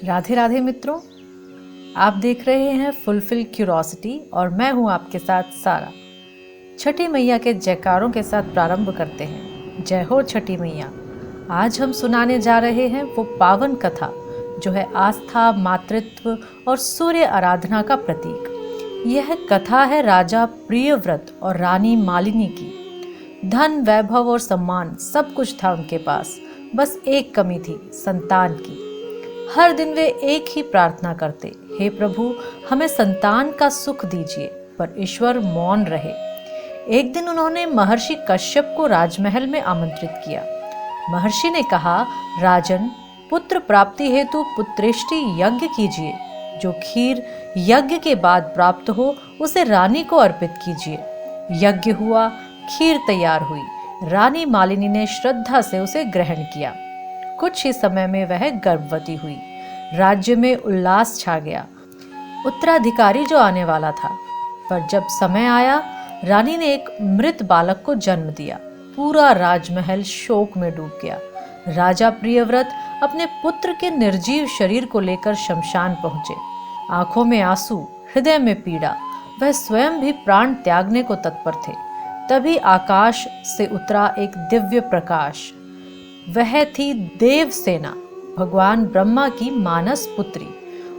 राधे राधे मित्रों, आप देख रहे हैं फुलफिल क्यूरोसिटी और मैं हूं आपके साथ सारा। छठी मैया के जयकारों के साथ प्रारंभ करते हैं। जय हो छठी मैया। आज हम सुनाने जा रहे हैं वो पावन कथा जो है आस्था, मातृत्व और सूर्य आराधना का प्रतीक। यह कथा है राजा प्रियव्रत और रानी मालिनी की। धन, वैभव और सम्मान सब कुछ था उनके पास, बस एक कमी थी, संतान की। हर दिन वे एक ही प्रार्थना करते, हे प्रभु हमें संतान का सुख दीजिए, पर ईश्वर मौन रहे। एक दिन उन्होंने महर्षि कश्यप को राजमहल में आमंत्रित किया। महर्षि ने कहा, राजन, पुत्र प्राप्ति हेतु पुत्रेष्टि यज्ञ कीजिए। जो खीर यज्ञ के बाद प्राप्त हो उसे रानी को अर्पित कीजिए। यज्ञ हुआ, खीर तैयार हुई। रानी मालिनी ने श्रद्धा से उसे ग्रहण किया। कुछ ही समय में वह गर्भवती हुई। राज्य में उल्लास छा गया। उत्तराधिकारी जो आने वाला था, पर जब समय आया, रानी ने एक मृत बालक को जन्म दिया। पूरा राजमहल शोक में डूब गया। राजा प्रियव्रत अपने पुत्र के निर्जीव शरीर को लेकर शमशान पहुंचे। आंखों में आंसू, हृदय में पीड़ा, वह स्वयं भी प्राण त्यागने को तत्पर थे। तभी आकाश से उतरा एक दिव्य प्रकाश। वह थी देवसेना, भगवान ब्रह्मा की मानस पुत्री।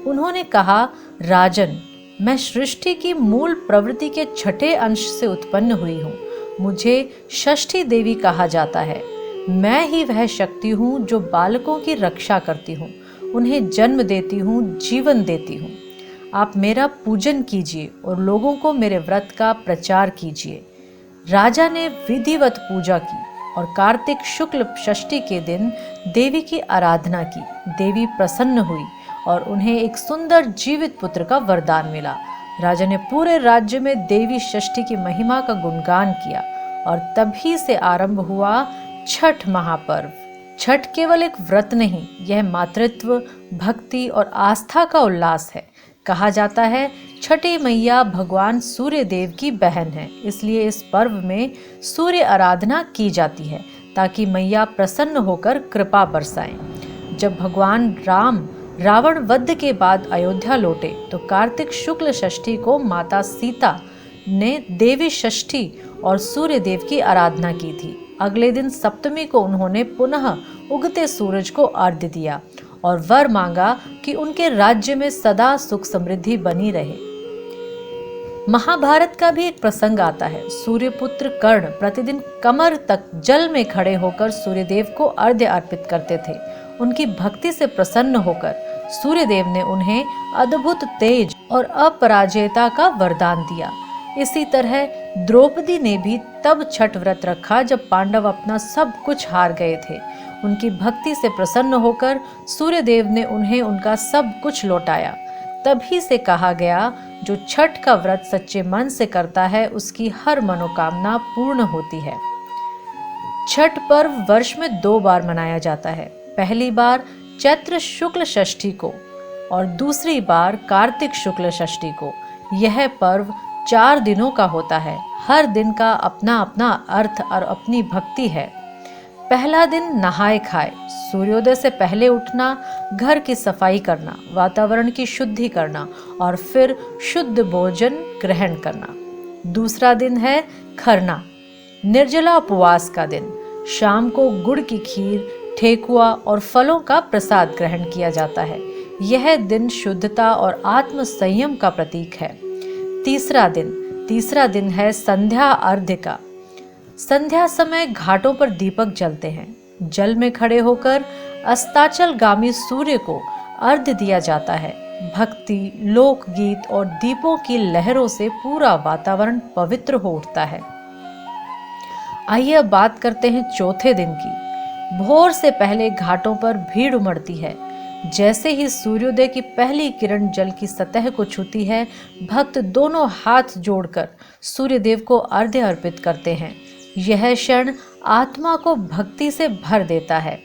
उन्होंने कहा, राजन, मैं सृष्टि की मूल प्रवृत्ति के छठे अंश से उत्पन्न हुई हूँ। मुझे षष्ठी देवी कहा जाता है। मैं ही वह शक्ति हूँ जो बालकों की रक्षा करती हूँ, उन्हें जन्म देती हूँ, जीवन देती हूँ। आप मेरा पूजन कीजिए और लोगों को मेरे व्रत का प्रचार कीजिए। राजा ने विधिवत पूजा की और कार्तिक शुक्ल षष्ठी के दिन देवी की आराधना की। देवी प्रसन्न हुई और उन्हें एक सुंदर जीवित पुत्र का वरदान मिला। राजा ने पूरे राज्य में देवी षष्ठी की महिमा का गुणगान किया और तभी से आरंभ हुआ छठ महापर्व। छठ केवल एक व्रत नहीं, यह मातृत्व, भक्ति और आस्था का उल्लास है। कहा जाता है, छठी मैया भगवान सूर्य देव की बहन है, इसलिए इस पर्व में सूर्य आराधना की जाती है ताकि मैया प्रसन्न होकर कृपा बरसाएं। जब भगवान राम रावण वध के बाद अयोध्या लौटे तो कार्तिक शुक्ल षष्ठी को माता सीता ने देवी षष्ठी और सूर्य देव की आराधना की थी। अगले दिन सप्तमी को उन्होंने पुनः उगते सूरज को अर्घ्य दिया और वर मांगा कि उनके राज्य में सदा सुख समृद्धि बनी रहे। महाभारत का भी एक प्रसंग आता है। सूर्यपुत्र कर्ण प्रतिदिन कमर तक जल में खड़े होकर सूर्यदेव को अर्घ्य अर्पित करते थे। उनकी भक्ति से प्रसन्न होकर सूर्यदेव ने उन्हें अद्भुत तेज और अपराजेयता का वरदान दिया। इसी तरह द्रौपदी ने भी तब छठ व्रत रखा जब पांडव अपना सब कुछ हार गए थे। उनकी भक्ति से प्रसन्न होकर सूर्यदेव ने उन्हें उनका सब कुछ लौटाया। तभी से कहा गया, जो छठ का व्रत सच्चे मन से करता है उसकी हर मनोकामना पूर्ण होती है। छठ पर्व वर्ष में 2 बार मनाया जाता है। पहली बार चैत्र शुक्ल षष्ठी को और दूसरी बार कार्तिक शुक्ल षष्ठी को। यह पर्व 4 दिनों का होता है। हर दिन का अपना अपना अर्थ और अपनी भक्ति है। पहला दिन नहाए खाए, सूर्योदय से पहले उठना, घर की सफाई करना, वातावरण की शुद्धि करना और फिर शुद्ध भोजन ग्रहण करना। दूसरा दिन है खरना, निर्जला उपवास का दिन। शाम को गुड़ की खीर, ठेकुआ और फलों का प्रसाद ग्रहण किया जाता है। यह दिन शुद्धता और आत्म संयम का प्रतीक है। तीसरा दिन है संध्या अर्घ्य का। संध्या समय घाटों पर दीपक जलते हैं। जल में खड़े होकर अस्ताचलगामी सूर्य को अर्घ्य दिया जाता है। भक्ति, लोकगीत और दीपों की लहरों से पूरा वातावरण पवित्र हो उठता है। आइए अब बात करते हैं चौथे दिन की। भोर से पहले घाटों पर भीड़ उमड़ती है। जैसे ही सूर्योदय की पहली किरण जल की सतह को छूती है, भक्त दोनों हाथ जोड़कर सूर्यदेव को अर्घ्य अर्पित करते हैं। यह क्षण आत्मा को भक्ति से भर देता है।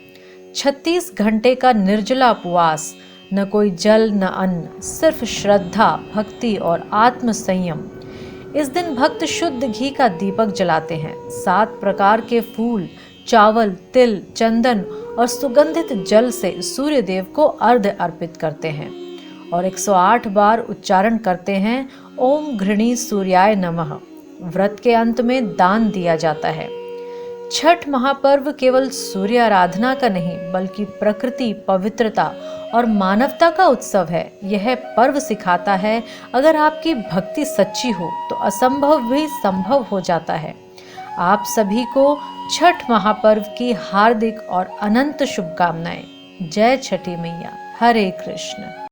36 घंटे का निर्जला उपवास, न कोई जल न अन्न, सिर्फ श्रद्धा, भक्ति और आत्म संयम। इस दिन भक्त शुद्ध घी का दीपक जलाते हैं। 7 प्रकार के फूल, चावल, तिल, चंदन और सुगंधित जल से सूर्य देव को अर्घ्य अर्पित करते हैं और 108 बार उच्चारण करते हैं ओम घृणी सूर्याय नमः। व्रत के अंत में दान दिया जाता है। छठ महापर्व केवल सूर्य आराधना का नहीं बल्कि प्रकृति, पवित्रता और मानवता का उत्सव है। यह पर्व सिखाता है अगर आपकी भक्ति सच्ची हो तो असंभव भी संभव हो जाता है। आप सभी को छठ महापर्व की हार्दिक और अनंत शुभकामनाएं। जय छठी मैया। हरे कृष्ण।